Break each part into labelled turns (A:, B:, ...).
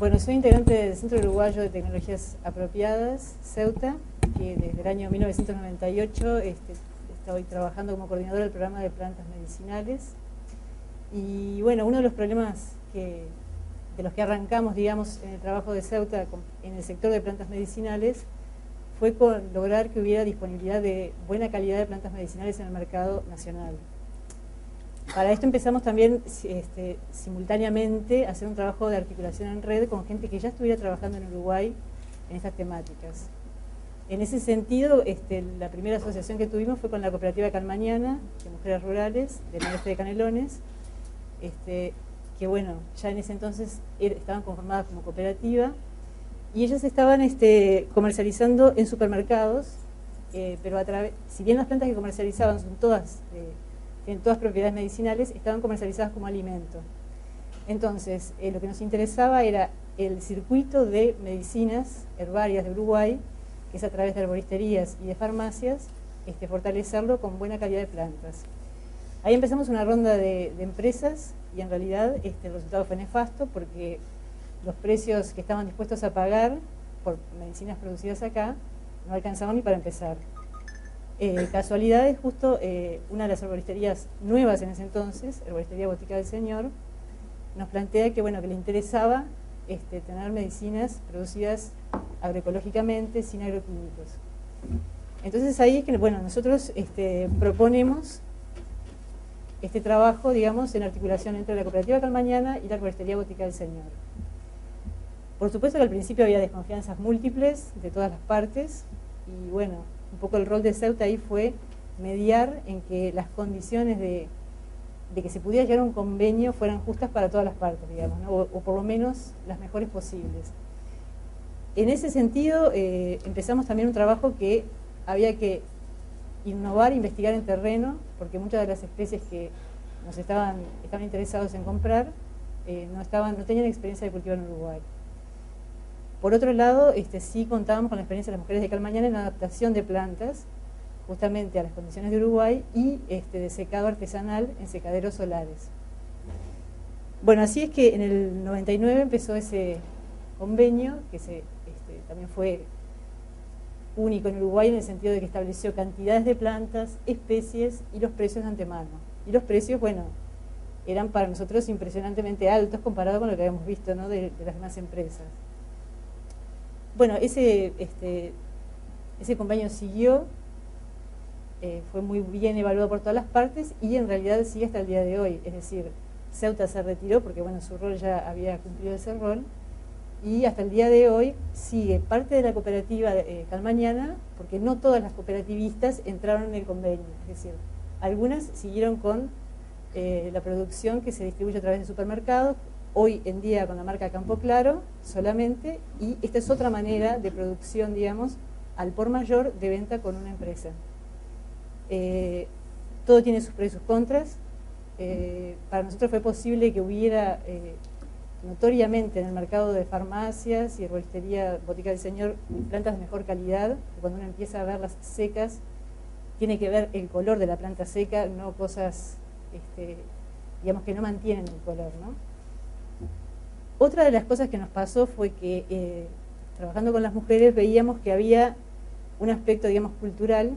A: Bueno, soy integrante del Centro Uruguayo de Tecnologías Apropiadas, Ceuta, que desde el año 1998 estoy trabajando como coordinadora del programa de plantas medicinales. Y bueno, uno de los problemas de los que arrancamos, digamos, en el trabajo de Ceuta en el sector de plantas medicinales fue con lograr que hubiera disponibilidad de buena calidad de plantas medicinales en el mercado nacional. Para esto empezamos también simultáneamente a hacer un trabajo de articulación en red con gente que ya estuviera trabajando en Uruguay en estas temáticas. En ese sentido, la primera asociación que tuvimos fue con la cooperativa Calmañana, de mujeres rurales, del noreste de Canelones, que bueno, ya en ese entonces estaban conformadas como cooperativa, y ellas estaban comercializando en supermercados, pero si bien las plantas que comercializaban son tienen todas propiedades medicinales, estaban comercializadas como alimento. Entonces, lo que nos interesaba era el circuito de medicinas herbarias de Uruguay, que es a través de arboristerías y de farmacias, fortalecerlo con buena calidad de plantas. Ahí empezamos una ronda de empresas y en realidad el resultado fue nefasto porque los precios que estaban dispuestos a pagar por medicinas producidas acá no alcanzaban ni para empezar. Casualidades, justo una de las arboristerías nuevas en ese entonces, Arboristería Botica del Señor, nos plantea que, bueno, que le interesaba tener medicinas producidas agroecológicamente, sin agroquímicos. Entonces ahí es que, bueno, nosotros proponemos este trabajo, digamos, en articulación entre la cooperativa Calmañana y la Arboristería Botica del Señor. Por supuesto que al principio había desconfianzas múltiples de todas las partes y, bueno, un poco el rol de Ceuta ahí fue mediar en que las condiciones de que se pudiera llegar a un convenio fueran justas para todas las partes, digamos, ¿no? o por lo menos las mejores posibles. En ese sentido, empezamos también un trabajo que había que innovar, investigar en terreno, porque muchas de las especies que estaban interesados en comprar no tenían experiencia de cultivo en Uruguay. Por otro lado, sí contábamos con la experiencia de las mujeres de Calmañana en la adaptación de plantas justamente a las condiciones de Uruguay y de secado artesanal en secaderos solares. Bueno, así es que en el 99 empezó ese convenio, que también fue único en Uruguay en el sentido de que estableció cantidades de plantas, especies y los precios de antemano. Y los precios, bueno, eran para nosotros impresionantemente altos comparado con lo que habíamos visto, ¿no?, de las demás empresas. Bueno, ese convenio siguió, fue muy bien evaluado por todas las partes y en realidad sigue hasta el día de hoy. Es decir, Ceuta se retiró porque, bueno, su rol ya había cumplido ese rol y hasta el día de hoy sigue parte de la cooperativa Calmañana, porque no todas las cooperativistas entraron en el convenio. Es decir, algunas siguieron con la producción que se distribuye a través de supermercados, hoy en día con la marca Campo Claro solamente, y esta es otra manera de producción, digamos, al por mayor de venta con una empresa. Todo tiene sus pros y sus contras. Para nosotros fue posible que hubiera notoriamente en el mercado de farmacias y arboristería Botica del Señor plantas de mejor calidad, que cuando uno empieza a verlas secas, tiene que ver el color de la planta seca, no cosas, digamos, que no mantienen el color, ¿no? Otra de las cosas que nos pasó fue que trabajando con las mujeres veíamos que había un aspecto, digamos, cultural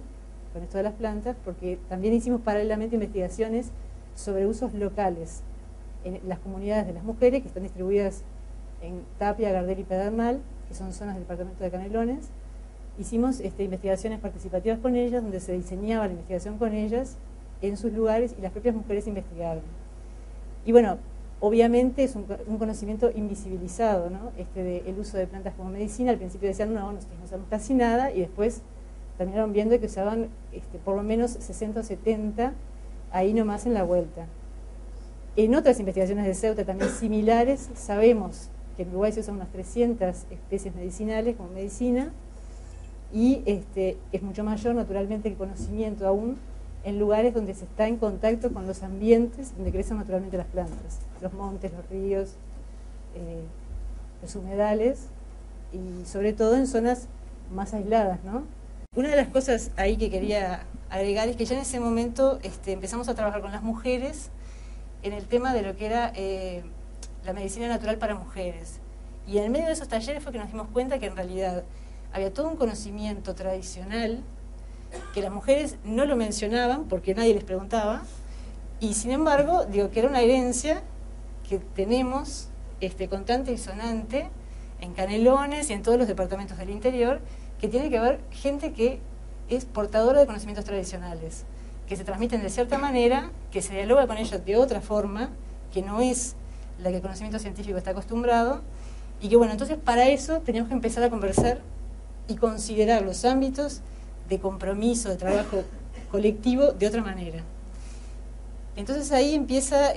A: con esto de las plantas, porque también hicimos paralelamente investigaciones sobre usos locales en las comunidades de las mujeres que están distribuidas en Tapia, Gardel y Pedernal, que son zonas del departamento de Canelones. Hicimos investigaciones participativas con ellas, donde se diseñaba la investigación con ellas en sus lugares y las propias mujeres investigaron. Y bueno, obviamente es un conocimiento invisibilizado, ¿no? El uso de plantas como medicina. Al principio decían, no, nosotros no usamos casi nada, y después terminaron viendo que usaban por lo menos 60 o 70 ahí nomás en la vuelta. En otras investigaciones de Ceuta también similares, sabemos que en Uruguay se usan unas 300 especies medicinales como medicina, y es mucho mayor naturalmente el conocimiento aún en lugares donde se está en contacto con los ambientes donde crecen naturalmente las plantas, los montes, los ríos, los humedales, y sobre todo en zonas más aisladas, ¿no? Una de las cosas ahí que quería agregar es que ya en ese momento empezamos a trabajar con las mujeres en el tema de lo que era la medicina natural para mujeres. Y en el medio de esos talleres fue que nos dimos cuenta que en realidad había todo un conocimiento tradicional que las mujeres no lo mencionaban porque nadie les preguntaba, y sin embargo, digo que era una herencia que tenemos constante y sonante en Canelones y en todos los departamentos del interior, que tiene que ver gente que es portadora de conocimientos tradicionales, que se transmiten de cierta manera, que se dialoga con ellos de otra forma, que no es la que el conocimiento científico está acostumbrado, y que bueno, entonces para eso teníamos que empezar a conversar y considerar los ámbitos de compromiso, de trabajo colectivo de otra manera. Entonces ahí empieza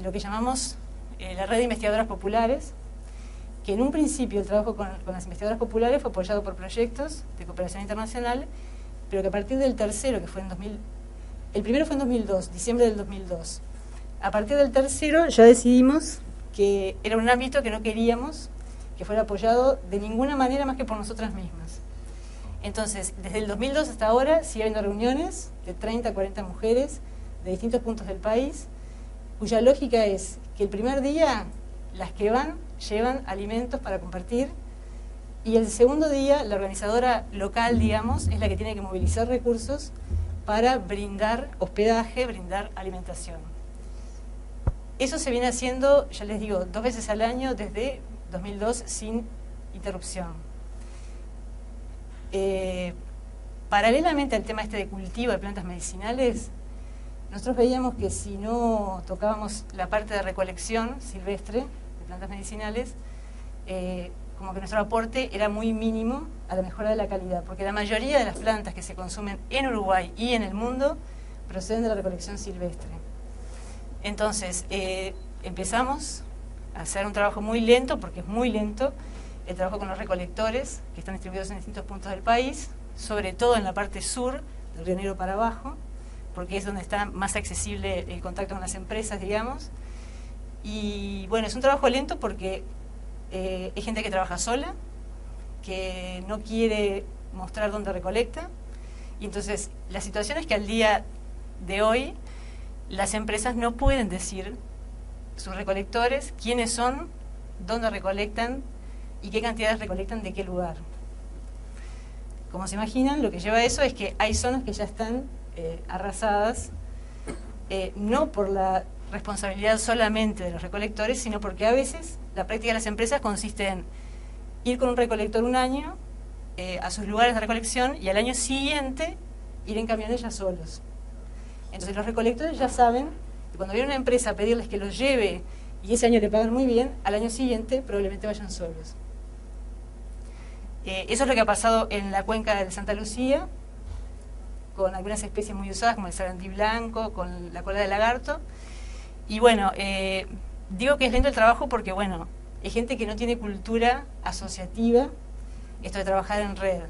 A: lo que llamamos la red de investigadoras populares, que en un principio el trabajo con las investigadoras populares fue apoyado por proyectos de cooperación internacional, pero que a partir del tercero, que fue en 2000, el primero fue en 2002, diciembre del 2002, a partir del tercero ya decidimos que era un ámbito que no queríamos que fuera apoyado de ninguna manera más que por nosotras mismas. Entonces, desde el 2002 hasta ahora sigue habiendo reuniones de 30 a 40 mujeres de distintos puntos del país, cuya lógica es que el primer día las que van llevan alimentos para compartir, y el segundo día la organizadora local, digamos, es la que tiene que movilizar recursos para brindar hospedaje, brindar alimentación. Eso se viene haciendo, ya les digo, 2 veces al año desde 2002 sin interrupción. Paralelamente al tema de cultivo de plantas medicinales, nosotros veíamos que si no tocábamos la parte de recolección silvestre de plantas medicinales, como que nuestro aporte era muy mínimo a la mejora de la calidad, porque la mayoría de las plantas que se consumen en Uruguay y en el mundo proceden de la recolección silvestre. Entonces, empezamos a hacer un trabajo muy lento, porque es muy lento, el trabajo con los recolectores, que están distribuidos en distintos puntos del país, sobre todo en la parte sur, del Río Negro para abajo, porque es donde está más accesible el contacto con las empresas, digamos. Y bueno, es un trabajo lento porque hay gente que trabaja sola, que no quiere mostrar dónde recolecta, y entonces la situación es que al día de hoy las empresas no pueden decir sus recolectores quiénes son, dónde recolectan y qué cantidades recolectan de qué lugar. Como se imaginan, lo que lleva a eso es que hay zonas que ya están arrasadas, no por la responsabilidad solamente de los recolectores, sino porque a veces la práctica de las empresas consiste en ir con un recolector un año a sus lugares de recolección y al año siguiente ir en camiones ya solos. Entonces los recolectores ya saben que cuando viene una empresa a pedirles que los lleve y ese año le pagan muy bien, al año siguiente probablemente vayan solos. Eso es lo que ha pasado en la cuenca de Santa Lucía, con algunas especies muy usadas como el sarandí blanco, con la cola de lagarto. Y bueno, digo que es lento el trabajo porque bueno, hay gente que no tiene cultura asociativa, esto de trabajar en red.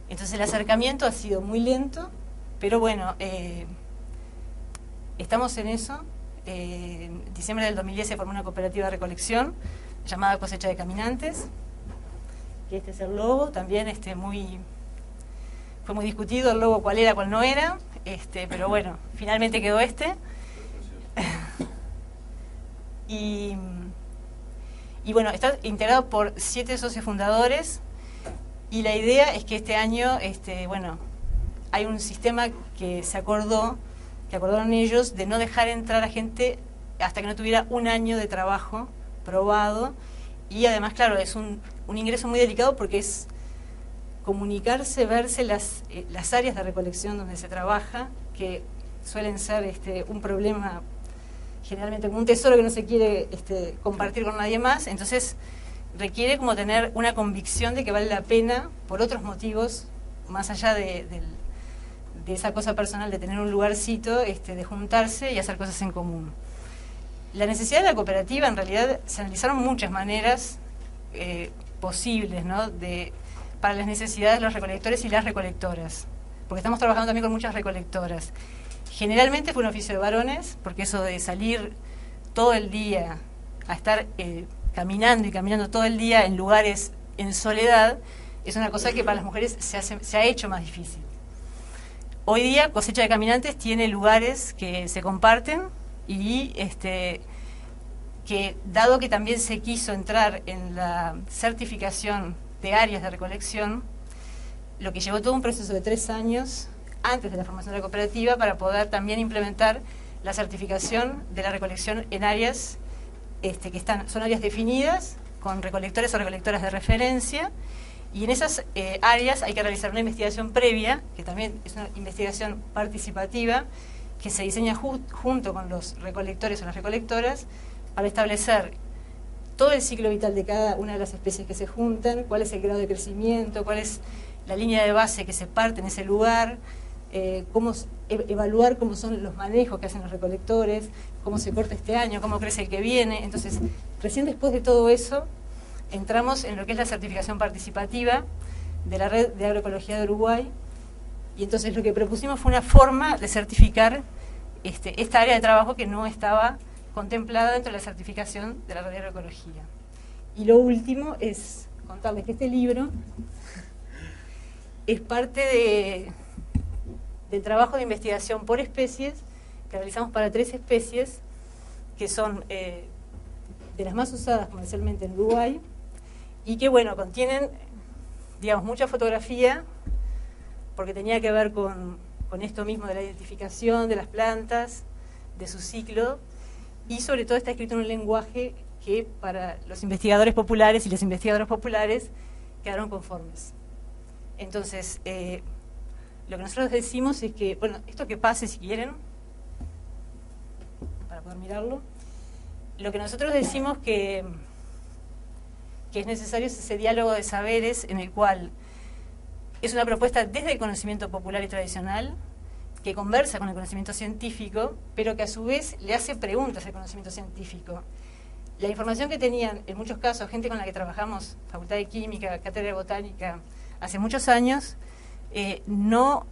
A: Entonces el acercamiento ha sido muy lento, pero bueno, estamos en eso. En diciembre del 2010 se formó una cooperativa de recolección llamada Cosecha de Caminantes, que este es el logo, también fue muy discutido el logo, cuál era, cuál no era, pero bueno, finalmente quedó este. Y bueno, está integrado por 7 socios fundadores, y la idea es que este año, bueno, hay un sistema que acordaron ellos, de no dejar entrar a gente hasta que no tuviera un año de trabajo probado, y además, claro, es un ingreso muy delicado porque es comunicarse, verse las áreas de recolección donde se trabaja, que suelen ser un problema, generalmente como un tesoro que no se quiere compartir con nadie más. Entonces requiere como tener una convicción de que vale la pena por otros motivos, más allá de esa cosa personal de tener un lugarcito, de juntarse y hacer cosas en común. La necesidad de la cooperativa, en realidad, se analizaron muchas maneras posibles, ¿no?, para las necesidades de los recolectores y las recolectoras, porque estamos trabajando también con muchas recolectoras. Generalmente fue un oficio de varones, porque eso de salir todo el día a estar caminando y caminando todo el día en lugares en soledad, es una cosa que para las mujeres se ha hecho más difícil. Hoy día Cosecha de Caminantes tiene lugares que se comparten y que que dado que también se quiso entrar en la certificación de áreas de recolección, lo que llevó todo un proceso de 3 años antes de la formación de la cooperativa para poder también implementar la certificación de la recolección en áreas que son áreas definidas con recolectores o recolectoras de referencia, y en esas áreas hay que realizar una investigación previa, que también es una investigación participativa, que se diseña junto con los recolectores o las recolectoras para establecer todo el ciclo vital de cada una de las especies que se juntan, cuál es el grado de crecimiento, cuál es la línea de base que se parte en ese lugar, evaluar cómo son los manejos que hacen los recolectores, cómo se corta este año, cómo crece el que viene. Entonces, recién después de todo eso, entramos en lo que es la certificación participativa de la Red de Agroecología de Uruguay, y entonces lo que propusimos fue una forma de certificar esta área de trabajo que no estaba contemplada dentro de la certificación de la Red de Agroecología. Y lo último es contarles que este libro es parte del trabajo de investigación por especies que realizamos para 3 especies que son de las más usadas comercialmente en Uruguay y que, bueno, contienen, digamos, mucha fotografía porque tenía que ver con esto mismo de la identificación de las plantas, de su ciclo, y sobre todo está escrito en un lenguaje que para los investigadores populares y las investigadoras populares quedaron conformes. Entonces, lo que nosotros decimos es que, bueno, esto que pase si quieren, para poder mirarlo, lo que nosotros decimos que es necesario es ese diálogo de saberes en el cual es una propuesta desde el conocimiento popular y tradicional, que conversa con el conocimiento científico, pero que a su vez le hace preguntas al conocimiento científico. La información que tenían, en muchos casos, gente con la que trabajamos, Facultad de Química, Cátedra de Botánica, hace muchos años, no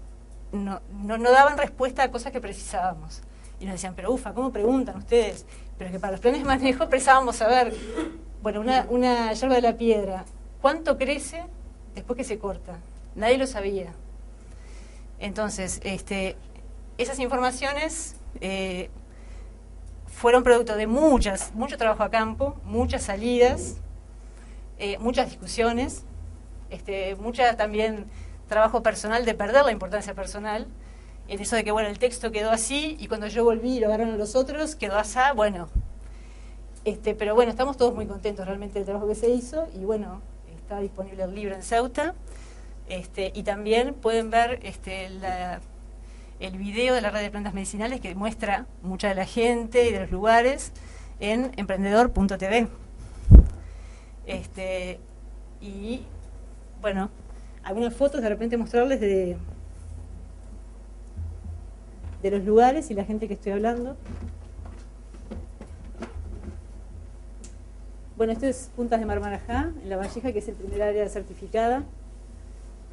A: daban respuesta a cosas que precisábamos. Y nos decían, pero ufa, ¿cómo preguntan ustedes? Pero que para los planes de manejo precisábamos saber, bueno, una yerba de la piedra, ¿cuánto crece después que se corta? Nadie lo sabía. Entonces, esas informaciones fueron producto de mucho trabajo a campo, muchas salidas, muchas discusiones, mucha también trabajo personal de perder la importancia personal, en eso de que, bueno, el texto quedó así y cuando yo volví y lo agarraron los otros, quedó así, bueno. Pero bueno, estamos todos muy contentos realmente del trabajo que se hizo y bueno, está disponible el libro en Ceuta. Y también pueden ver el video de la red de plantas medicinales que muestra mucha de la gente y de los lugares en emprendedor.tv. Y bueno, algunas fotos de repente mostrarles de los lugares y la gente que estoy hablando. Bueno, esto es Puntas de Marmarajá, en La Valleja, que es el primer área certificada.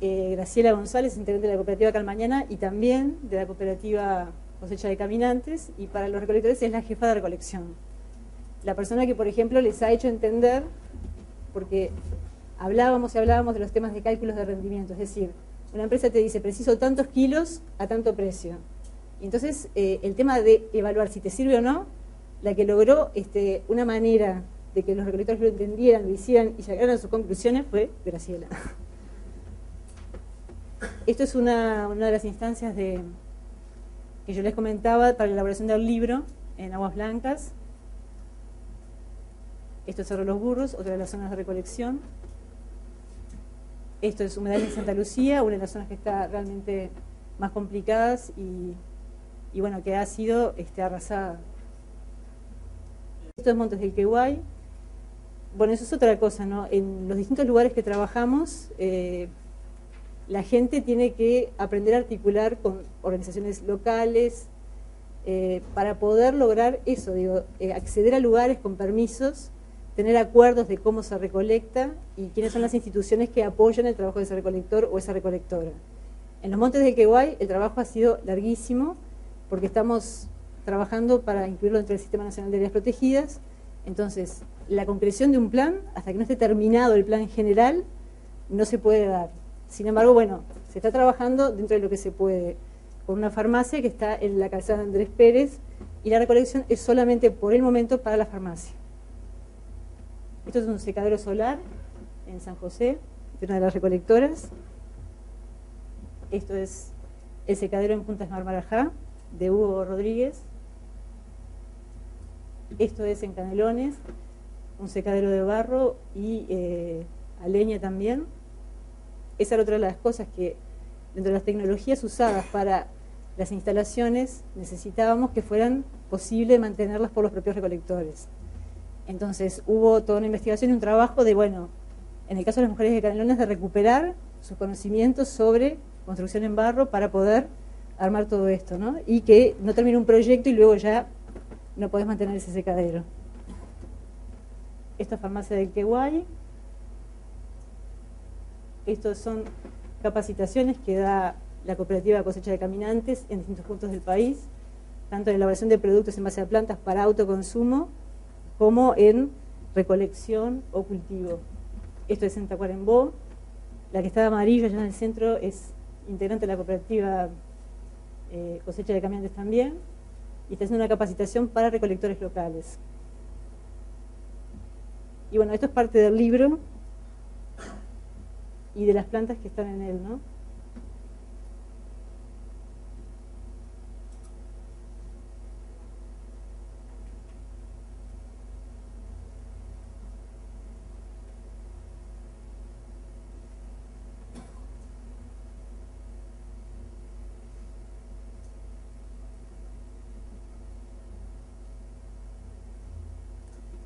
A: Graciela González, integrante de la cooperativa Calmañana y también de la cooperativa Cosecha de Caminantes, y para los recolectores es la jefa de recolección. La persona que, por ejemplo, les ha hecho entender, porque hablábamos de los temas de cálculos de rendimiento, es decir, una empresa te dice, preciso tantos kilos a tanto precio. Y entonces, el tema de evaluar si te sirve o no, la que logró una manera de que los recolectores lo entendieran, lo hicieran y llegaran a sus conclusiones fue Graciela. Esto es una de las instancias que yo les comentaba para la elaboración del libro en Aguas Blancas. Esto es Cerro Los Burros, otra de las zonas de recolección. Esto es Humedales de Santa Lucía, una de las zonas que está realmente más complicadas y bueno, que ha sido arrasada. Esto es Montes del Queguay. Bueno, eso es otra cosa, ¿no? En los distintos lugares que trabajamos, la gente tiene que aprender a articular con organizaciones locales para poder lograr eso, acceder a lugares con permisos, tener acuerdos de cómo se recolecta y quiénes son las instituciones que apoyan el trabajo de ese recolector o esa recolectora. En los Montes del Queguay el trabajo ha sido larguísimo porque estamos trabajando para incluirlo dentro del Sistema Nacional de Áreas Protegidas. Entonces, la concreción de un plan, hasta que no esté terminado el plan general, no se puede dar. Sin embargo, bueno, se está trabajando dentro de lo que se puede, con una farmacia que está en la calzada Andrés Pérez, y la recolección es solamente por el momento para la farmacia. Esto es un secadero solar en San José, de una de las recolectoras. Esto es el secadero en Puntas Marmarajá, de Hugo Rodríguez. Esto es en Canelones, un secadero de barro y a leña también. Esa era otra de las cosas que, dentro de las tecnologías usadas para las instalaciones, necesitábamos que fueran posible mantenerlas por los propios recolectores. Entonces hubo toda una investigación y un trabajo de, bueno, en el caso de las mujeres de Canelones, de recuperar sus conocimientos sobre construcción en barro para poder armar todo esto, ¿no? Y que no termine un proyecto y luego ya no podés mantener ese secadero. Esta es farmacia del Queguay. Estos son capacitaciones que da la cooperativa de cosecha de caminantes en distintos puntos del país, tanto en elaboración de productos en base a plantas para autoconsumo, como en recolección o cultivo. Esto es en Tacuarembó. La que está de amarillo allá en el centro es integrante de la cooperativa cosecha de caminantes también, y está haciendo una capacitación para recolectores locales. Y bueno, esto es parte del libro y de las plantas que están en él, ¿no?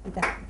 A: Ahí está.